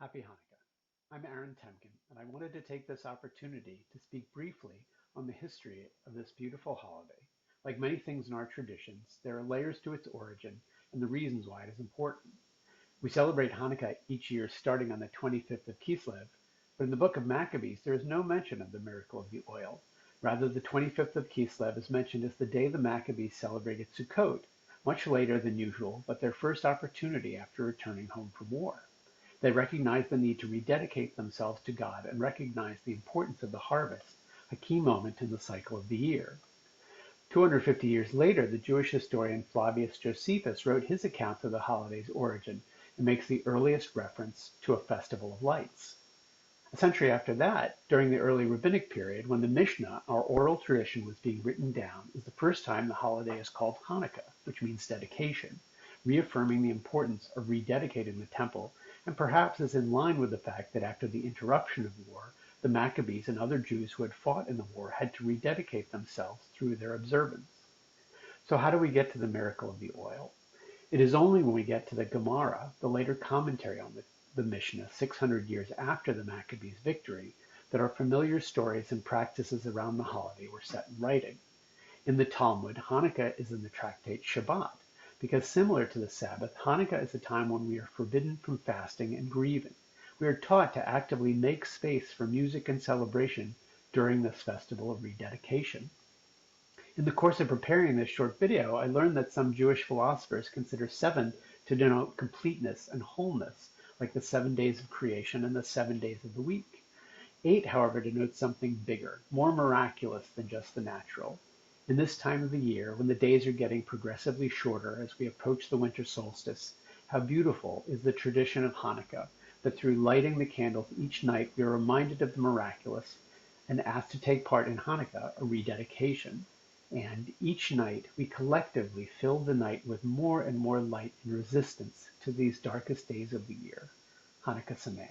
Happy Hanukkah. I'm Aron Temkin, and I wanted to take this opportunity to speak briefly on the history of this beautiful holiday. Like many things in our traditions, there are layers to its origin and the reasons why it is important. We celebrate Hanukkah each year starting on the 25th of Kislev, but in the book of Maccabees there is no mention of the miracle of the oil. Rather, the 25th of Kislev is mentioned as the day the Maccabees celebrated Sukkot, much later than usual, but their first opportunity after returning home from war. They recognized the need to rededicate themselves to God and recognized the importance of the harvest, a key moment in the cycle of the year. 250 years later, the Jewish historian Flavius Josephus wrote his account of the holiday's origin and makes the earliest reference to a festival of lights. A century after that, during the early rabbinic period, when the Mishnah, our oral tradition, was being written down, is the first time the holiday is called Hanukkah, which means dedication, reaffirming the importance of rededicating the temple, and perhaps is in line with the fact that after the interruption of war, the Maccabees and other Jews who had fought in the war had to rededicate themselves through their observance. So how do we get to the miracle of the oil? It is only when we get to the Gemara, the later commentary on the Mishnah 600 years after the Maccabees' victory, that our familiar stories and practices around the holiday were set in writing. In the Talmud, Hanukkah is in the tractate Shabbat, because similar to the Sabbath, Hanukkah is a time when we are forbidden from fasting and grieving. We are taught to actively make space for music and celebration during this festival of rededication. In the course of preparing this short video, I learned that some Jewish philosophers consider 7 to denote completeness and wholeness, like the 7 days of creation and the 7 days of the week. 8, however, denotes something bigger, more miraculous than just the natural. In this time of the year, when the days are getting progressively shorter as we approach the winter solstice, how beautiful is the tradition of Hanukkah, that through lighting the candles each night we are reminded of the miraculous and asked to take part in Hanukkah, a rededication. And each night we collectively fill the night with more and more light and resistance to these darkest days of the year. Hanukkah Sameach.